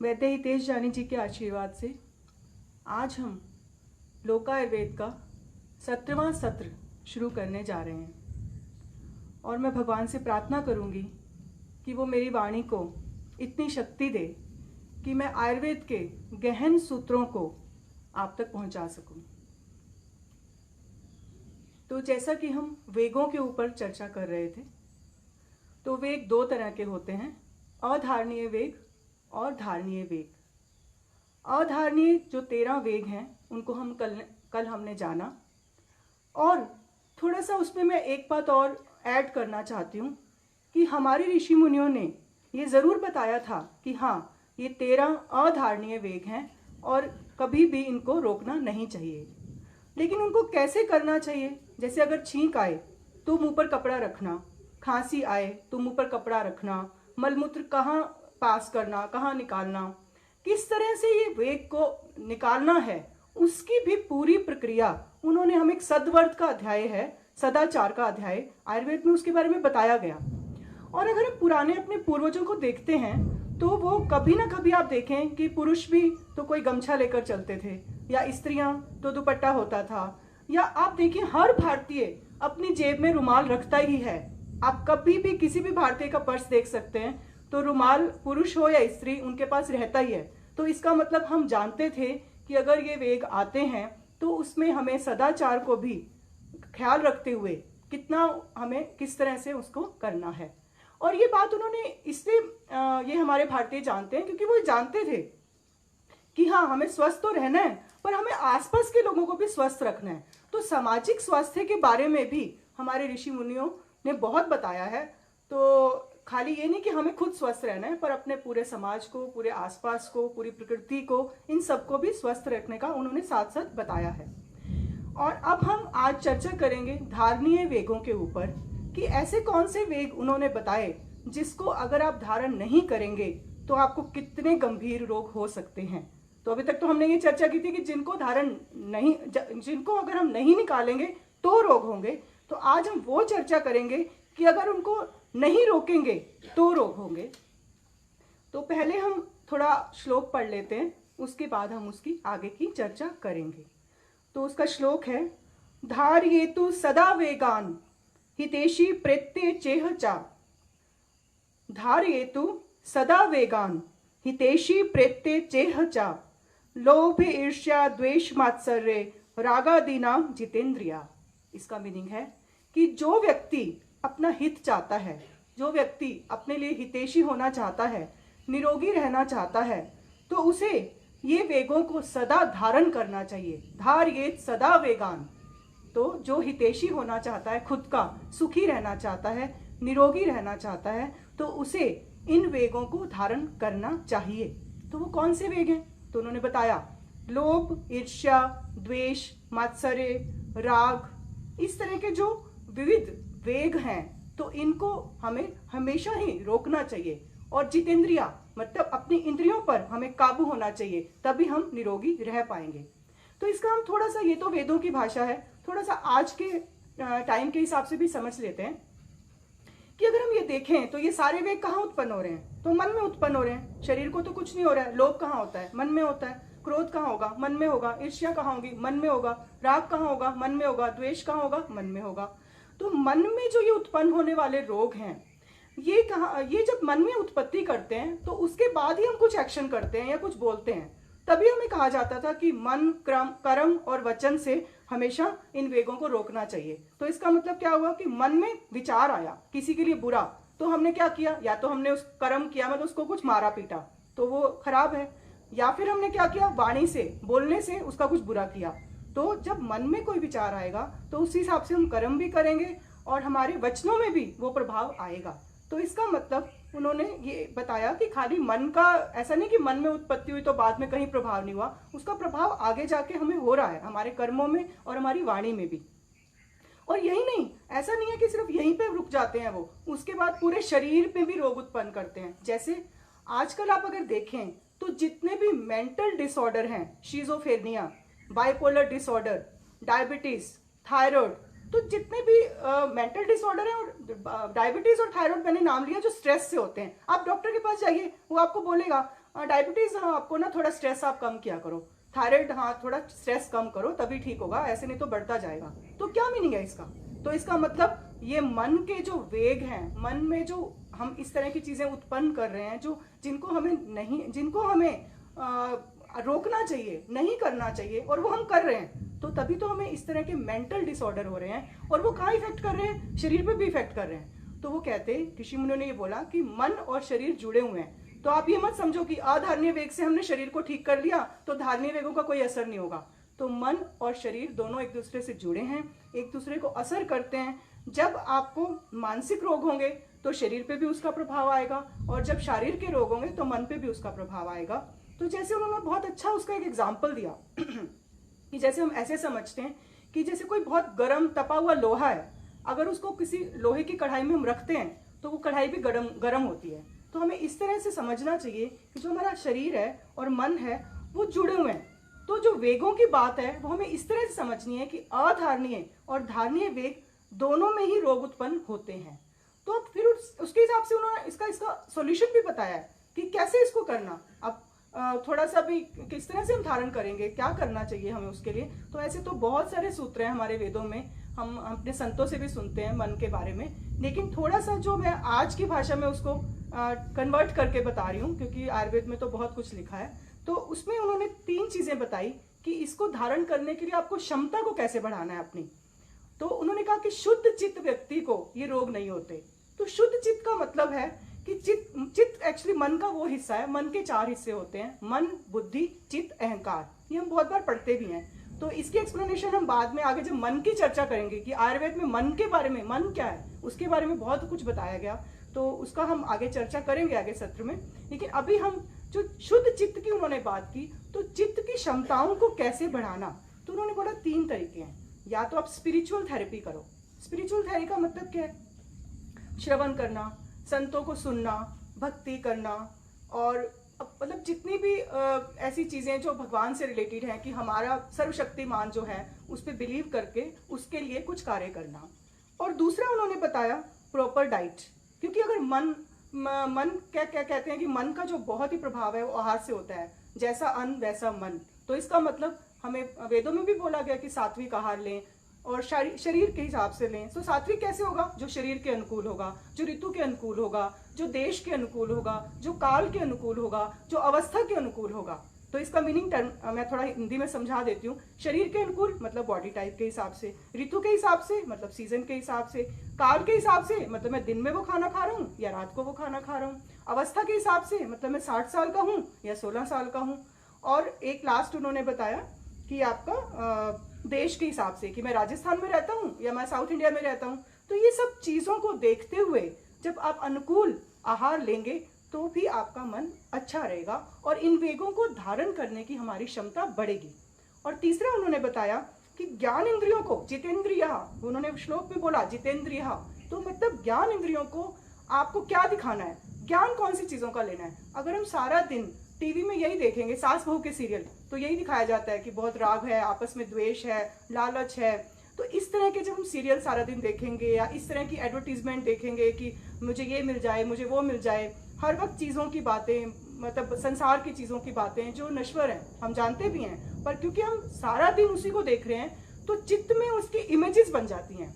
वैद्य हितेश जानी जी के आशीर्वाद से आज हम लोकायुर्वेद का 17वां सत्र शुरू करने जा रहे हैं और मैं भगवान से प्रार्थना करूंगी कि वो मेरी वाणी को इतनी शक्ति दे कि मैं आयुर्वेद के गहन सूत्रों को आप तक पहुंचा सकूं। तो जैसा कि हम वेगों के ऊपर चर्चा कर रहे थे, तो वेग दो तरह के होते हैं, अधारणीय वेग और धारणीय वेग। अधारणीय जो 13 वेग हैं उनको हम कल हमने जाना, और थोड़ा सा उसमें मैं एक बात और ऐड करना चाहती हूँ कि हमारे ऋषि मुनियों ने ये ज़रूर बताया था कि हाँ, ये 13 अधारणीय वेग हैं और कभी भी इनको रोकना नहीं चाहिए। लेकिन उनको कैसे करना चाहिए? जैसे अगर छींक आए तो मुंह पर कपड़ा रखना, खांसी आए तो मुंह पर कपड़ा रखना, मलमूत्र कहाँ पास करना, कहाँ निकालना, किस तरह से ये वेग को निकालना है, उसकी भी पूरी प्रक्रिया उन्होंने हमें, एक सदवर्त का अध्याय है, सदाचार का अध्याय आयुर्वेद में, उसके बारे में बताया गया। और अगर हम पुराने अपने पूर्वजों को देखते हैं तो वो कभी ना कभी आप देखें कि पुरुष भी तो कोई गमछा लेकर चलते थे, या स्त्रियां तो दुपट्टा होता था, या आप देखिए हर भारतीय अपनी जेब में रुमाल रखता ही है। आप कभी भी किसी भी भारतीय का पर्स देख सकते हैं तो रुमाल, पुरुष हो या स्त्री, उनके पास रहता ही है। तो इसका मतलब हम जानते थे कि अगर ये वेग आते हैं तो उसमें हमें सदाचार को भी ख्याल रखते हुए कितना हमें किस तरह से उसको करना है। और ये बात उन्होंने इसलिए ये हमारे भारतीय जानते हैं क्योंकि वो जानते थे कि हाँ, हमें स्वस्थ तो रहना है पर हमें आसपास के लोगों को भी स्वस्थ रखना है। तो सामाजिक स्वास्थ्य के बारे में भी हमारे ऋषि मुनियों ने बहुत बताया है। तो खाली ये नहीं कि हमें खुद स्वस्थ रहना है, पर अपने पूरे समाज को, पूरे आसपास को, पूरी प्रकृति को, इन सबको भी स्वस्थ रखने का उन्होंने साथ साथ बताया है। और अब हम आज चर्चा करेंगे धारणीय वेगों के ऊपर कि ऐसे कौन से वेग उन्होंने बताए जिसको अगर आप धारण नहीं करेंगे तो आपको कितने गंभीर रोग हो सकते हैं। तो अभी तक तो हमने ये चर्चा की थी कि जिनको अगर हम नहीं निकालेंगे तो रोग होंगे। तो आज हम वो चर्चा करेंगे कि अगर उनको नहीं रोकेंगे तो रोग होंगे। तो पहले हम थोड़ा श्लोक पढ़ लेते हैं, उसके बाद हम उसकी आगे की चर्चा करेंगे। तो उसका श्लोक है, धारयेतु सदा वेगान हितेशी प्रेत्ये चेह चा। धारयेतु सदा वेगान हितेशी प्रेत्ये चेह चा। लोभ ईर्ष्या द्वेष मात्सर्य रागादीना जितेंद्रिया। इसका मीनिंग है कि जो व्यक्ति अपना हित चाहता है, जो व्यक्ति अपने लिए हितैषी होना चाहता है, निरोगी रहना चाहता है, तो उसे ये वेगों को सदा धारण करना चाहिए। धारयेत सदा वेगान। तो जो हितैषी होना चाहता है, खुद का सुखी रहना चाहता है, निरोगी रहना चाहता है, तो उसे इन वेगों को धारण करना चाहिए। तो वो कौन से वेग हैं? तो उन्होंने बताया, लोभ, ईर्ष्या, द्वेष, मात्सर्य, राग, इस तरह के जो विविध वेग हैं तो इनको हमें हमेशा ही रोकना चाहिए। और जितेंद्रिया मतलब अपनी इंद्रियों पर हमें काबू होना चाहिए, तभी हम निरोगी रह पाएंगे। तो इसका हम थोड़ा सा, ये तो वेदों की भाषा है, थोड़ा सा आज के टाइम के हिसाब से भी समझ लेते हैं कि अगर हम ये देखें तो ये सारे वेग कहाँ उत्पन्न हो रहे हैं? तो मन में उत्पन्न हो रहे हैं। शरीर को तो कुछ नहीं हो रहा है। लोभ कहाँ होता है? मन में होता है। क्रोध कहाँ होगा? मन में होगा। ईर्ष्या कहाँ होगी? मन में होगा। राग कहाँ होगा? मन में होगा। द्वेष कहाँ होगा? मन में होगा। तो मन में जो ये उत्पन्न होने वाले रोग हैं, ये जब मन में उत्पत्ति करते हैं तो उसके बाद ही हम कुछ एक्शन करते हैं या कुछ बोलते हैं। तभी हमें कहा जाता था कि मन, कर्म और वचन से हमेशा इन वेगों को रोकना चाहिए। तो इसका मतलब क्या हुआ कि मन में विचार आया किसी के लिए बुरा, तो हमने क्या किया? या तो हमने उस कर्म किया, मतलब उसको कुछ मारा पीटा, तो वो खराब है। या फिर हमने क्या किया? वाणी से, बोलने से उसका कुछ बुरा किया। तो जब मन में कोई विचार आएगा तो उस हिसाब से हम कर्म भी करेंगे और हमारे वचनों में भी वो प्रभाव आएगा। तो इसका मतलब उन्होंने ये बताया कि खाली मन का, ऐसा नहीं कि मन में उत्पत्ति हुई तो बाद में कहीं प्रभाव नहीं हुआ, उसका प्रभाव आगे जाके हमें हो रहा है, हमारे कर्मों में और हमारी वाणी में भी। और यही नहीं, ऐसा नहीं है कि सिर्फ यहीं पे रुक जाते हैं वो, उसके बाद पूरे शरीर पे भी रोग उत्पन्न करते हैं। जैसे आजकल आप अगर देखें तो जितने भी मेंटल डिसऑर्डर हैं, schizophrenia, bipolar disorder, diabetes, thyroid, तो जितने भी मेंटल डिसऑर्डर है, और डायबिटीज और थायराइड मैंने नाम लिया, जो स्ट्रेस से होते हैं। आप डॉक्टर के पास जाइए, वो आपको बोलेगा डायबिटीज, हाँ आपको ना थोड़ा स्ट्रेस आप कम किया करो, थायराइड हाँ थोड़ा स्ट्रेस कम करो तभी ठीक होगा, ऐसे नहीं तो बढ़ता जाएगा। तो क्या मीनिंग है इसका? तो इसका मतलब ये मन के जो वेग हैं, मन में जो हम इस तरह की चीजें उत्पन्न कर रहे हैं जो जिनको हमें रोकना चाहिए, नहीं करना चाहिए, और वो हम कर रहे हैं, तो तभी तो हमें इस तरह के मेंटल डिसऑर्डर हो रहे हैं। और वो कहाँ इफेक्ट कर रहे हैं? शरीर पे भी इफेक्ट कर रहे हैं। तो वो कहते, ऋषि मुनियों ने ये बोला कि मन और शरीर जुड़े हुए हैं। तो आप ये मत समझो कि अधारणीय वेग से हमने शरीर को ठीक कर लिया तो धारणीय वेगों का कोई असर नहीं होगा। तो मन और शरीर दोनों एक दूसरे से जुड़े हैं, एक दूसरे को असर करते हैं। जब आपको मानसिक रोग होंगे तो शरीर पे भी उसका प्रभाव आएगा, और जब शारीरिक के रोग होंगे तो मन पे भी उसका प्रभाव आएगा। तो जैसे उन्होंने बहुत अच्छा उसका एक एग्जाम्पल दिया कि जैसे हम ऐसे समझते हैं कि जैसे कोई बहुत गर्म तपा हुआ लोहा है, अगर उसको किसी लोहे की कढ़ाई में हम रखते हैं तो वो कढ़ाई भी गर्म होती है। तो हमें इस तरह से समझना चाहिए कि जो हमारा शरीर है और मन है वो जुड़े हुए हैं। तो जो वेगों की बात है वो हमें इस तरह से समझनी है कि अधारणीय और धारणीय वेग दोनों में ही रोग उत्पन्न होते हैं। तो फिर उसके हिसाब से उन्होंने इसका सॉल्यूशन भी बताया है कि कैसे इसको करना। अब थोड़ा सा भी किस तरह से हम धारण करेंगे, क्या करना चाहिए हमें उसके लिए। तो ऐसे तो बहुत सारे सूत्र हैं हमारे वेदों में, हम अपने संतों से भी सुनते हैं मन के बारे में, लेकिन थोड़ा सा जो मैं आज की भाषा में उसको कन्वर्ट करके बता रही हूँ, क्योंकि आयुर्वेद में तो बहुत कुछ लिखा है। तो उसमें उन्होंने 3 चीजें बताई कि इसको धारण करने के लिए आपको क्षमता को कैसे बढ़ाना है अपनी। तो उन्होंने कहा कि शुद्ध चित्त व्यक्ति को ये रोग नहीं होते। तो शुद्ध चित्त का मतलब है कि चित्त एक्चुअली मन का वो हिस्सा है। मन के 4 हिस्से होते हैं, मन, बुद्धि, चित्त, अहंकार। ये हम बहुत बार पढ़ते भी हैं। तो इसकी एक्सप्लेनेशन हम बाद में आगे जब मन की चर्चा करेंगे कि आयुर्वेद में मन के बारे में, मन क्या है उसके बारे में बहुत कुछ बताया गया, तो उसका हम आगे चर्चा करेंगे आगे सत्र में। लेकिन अभी हम जो शुद्ध चित्त की उन्होंने बात की, तो चित्त की क्षमताओं को कैसे बढ़ाना, तो उन्होंने बोला 3 तरीके हैं। या तो आप स्पिरिचुअल थेरेपी करो। स्पिरिचुअल थेरेपी का मतलब क्या है? श्रवण करना, संतों को सुनना, भक्ति करना, और मतलब जितनी भी ऐसी चीजें जो भगवान से रिलेटेड हैं कि हमारा सर्वशक्तिमान जो है उस पर बिलीव करके उसके लिए कुछ कार्य करना। और दूसरा उन्होंने बताया प्रॉपर डाइट, क्योंकि अगर मन क्या कहते हैं कि मन का जो बहुत ही प्रभाव है वो आहार से होता है, जैसा अन्न वैसा मन। तो इसका मतलब हमें वेदों में भी बोला गया कि सात्विक आहार लें और शरीर के हिसाब से लें। तो सात्विक कैसे होगा? जो शरीर के अनुकूल होगा, जो ऋतु के अनुकूल होगा, जो देश के अनुकूल होगा, जो काल के अनुकूल होगा, जो अवस्था के अनुकूल होगा। तो इसका मीनिंग मैं थोड़ा हिंदी में समझा देती हूँ। शरीर के अनुकूल मतलब बॉडी टाइप के हिसाब से, ऋतु के हिसाब से मतलब सीजन के हिसाब से, काल के हिसाब से मतलब मैं दिन में वो खाना खा रहा हूँ या रात को वो खाना खा रहा हूँ, अवस्था के हिसाब से मतलब मैं 60 साल का हूँ या 16 साल का हूँ, और एक लास्ट उन्होंने बताया कि आपका देश के हिसाब से कि मैं राजस्थान में रहता हूँ या मैं साउथ इंडिया में रहता हूँ। तो ये सब चीज़ों को देखते हुए जब आप अनुकूल आहार लेंगे तो भी आपका मन अच्छा रहेगा और इन वेगों को धारण करने की हमारी क्षमता बढ़ेगी। और तीसरा उन्होंने बताया कि ज्ञान इंद्रियों को जितेंद्रिय, उन्होंने श्लोक में बोला जितेंद्रिय, तो मतलब ज्ञान इंद्रियों को आपको क्या दिखाना है, ज्ञान कौन सी चीज़ों का लेना है। अगर हम सारा दिन टीवी में यही देखेंगे, सास बहू के सीरियल, तो यही दिखाया जाता है कि बहुत राग है, आपस में द्वेष है, लालच है। तो इस तरह के जब हम सीरियल सारा दिन देखेंगे या इस तरह की एडवर्टीजमेंट देखेंगे कि मुझे ये मिल जाए, मुझे वो मिल जाए, हर वक्त चीज़ों की बातें, मतलब संसार की चीज़ों की बातें जो नश्वर हैं, हम जानते भी हैं, पर क्योंकि हम सारा दिन उसी को देख रहे हैं तो चित्त में उसकी इमेजेस बन जाती हैं,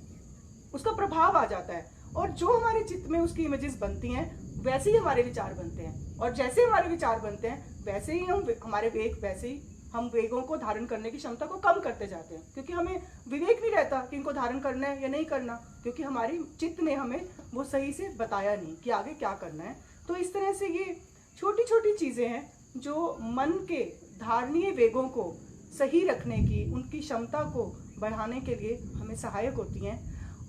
उसका प्रभाव आ जाता है, और जो हमारे चित्त में उसकी इमेजेस बनती हैं वैसे ही हमारे विचार बनते हैं, और जैसे हमारे विचार बनते हैं वैसे ही हमारे वेग, वैसे ही हम वेगों को धारण करने की क्षमता को कम करते जाते हैं, क्योंकि हमें विवेक नहीं रहता कि इनको धारण करना है या नहीं करना, क्योंकि हमारी चित्त ने हमें वो सही से बताया नहीं कि आगे क्या करना है। तो इस तरह से ये छोटी छोटी चीज़ें हैं जो मन के धारणीय वेगों को सही रखने की, उनकी क्षमता को बढ़ाने के लिए हमें सहायक होती हैं।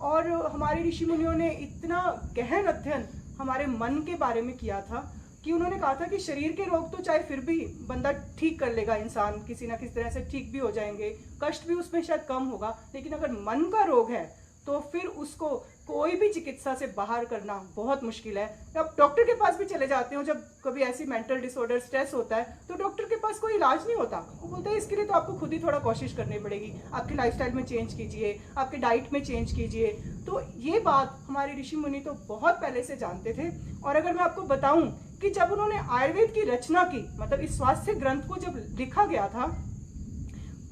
और हमारे ऋषि मुनियों ने इतना गहन अध्ययन हमारे मन के बारे में किया था कि उन्होंने कहा था कि शरीर के रोग तो चाहे फिर भी बंदा ठीक कर लेगा, इंसान किसी ना किसी तरह से ठीक भी हो जाएंगे, कष्ट भी उसमें शायद कम होगा, लेकिन अगर मन का रोग है तो फिर उसको कोई भी चिकित्सा से बाहर करना बहुत मुश्किल है। अब डॉक्टर के पास भी चले जाते हो, जब कभी ऐसी मेंटल डिसऑर्डर, स्ट्रेस होता है, तो डॉक्टर के पास कोई इलाज नहीं होता। वो बोलते हैं इसके लिए तो आपको खुद ही थोड़ा कोशिश करनी पड़ेगी, आपके लाइफस्टाइल में चेंज कीजिए, आपके डाइट में चेंज कीजिए। तो ये बात हमारे ऋषि मुनि तो बहुत पहले से जानते थे। और अगर मैं आपको बताऊं कि जब उन्होंने आयुर्वेद की रचना की, मतलब इस स्वास्थ्य ग्रंथ को जब लिखा गया था,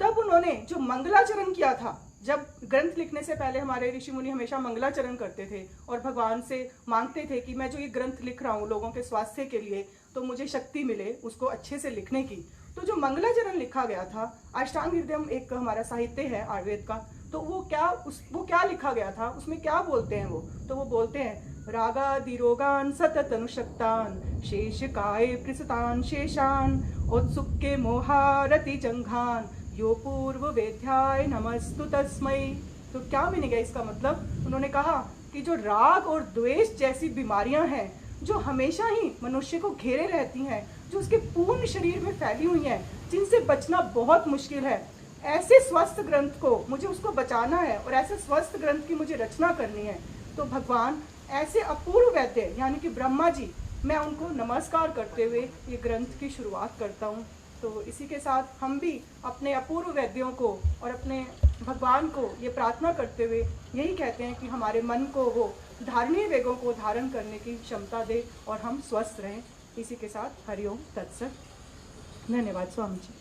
तब उन्होंने जो मंगलाचरण किया था, जब ग्रंथ लिखने से पहले हमारे ऋषि मुनि हमेशा मंगलाचरण करते थे और भगवान से मांगते थे कि मैं जो ये ग्रंथ लिख रहा हूँ लोगों के स्वास्थ्य के लिए, तो मुझे शक्ति मिले उसको अच्छे से लिखने की। तो जो मंगलाचरण लिखा गया था, अष्टांग हृदयम एक हमारा साहित्य है आयुर्वेद का, तो वो क्या लिखा गया था, उसमें क्या बोलते हैं वो, तो वो बोलते हैं रागादिरोगान सतत अनुशक्तान शेष काय प्रसतान शेषान उत्सुके मोहारति जंघान यो पूर्व वेद्याय नमस्तु तस्मै। तो क्या मीनिंग है इसका मतलब? उन्होंने कहा कि जो राग और द्वेष जैसी बीमारियां हैं जो हमेशा ही मनुष्य को घेरे रहती हैं, जो उसके पूर्ण शरीर में फैली हुई हैं, जिनसे बचना बहुत मुश्किल है, ऐसे स्वस्थ ग्रंथ को मुझे उसको बचाना है और ऐसे स्वस्थ ग्रंथ की मुझे रचना करनी है। तो भगवान ऐसे अपूर्व वैद्य यानी कि ब्रह्मा जी, मैं उनको नमस्कार करते हुए ये ग्रंथ की शुरुआत करता हूँ। तो इसी के साथ हम भी अपने अपूर्व वैद्यों को और अपने भगवान को ये प्रार्थना करते हुए यही कहते हैं कि हमारे मन को वो धारणीय वेगों को धारण करने की क्षमता दे और हम स्वस्थ रहें। इसी के साथ हरिओम तत्सत। धन्यवाद स्वामी जी।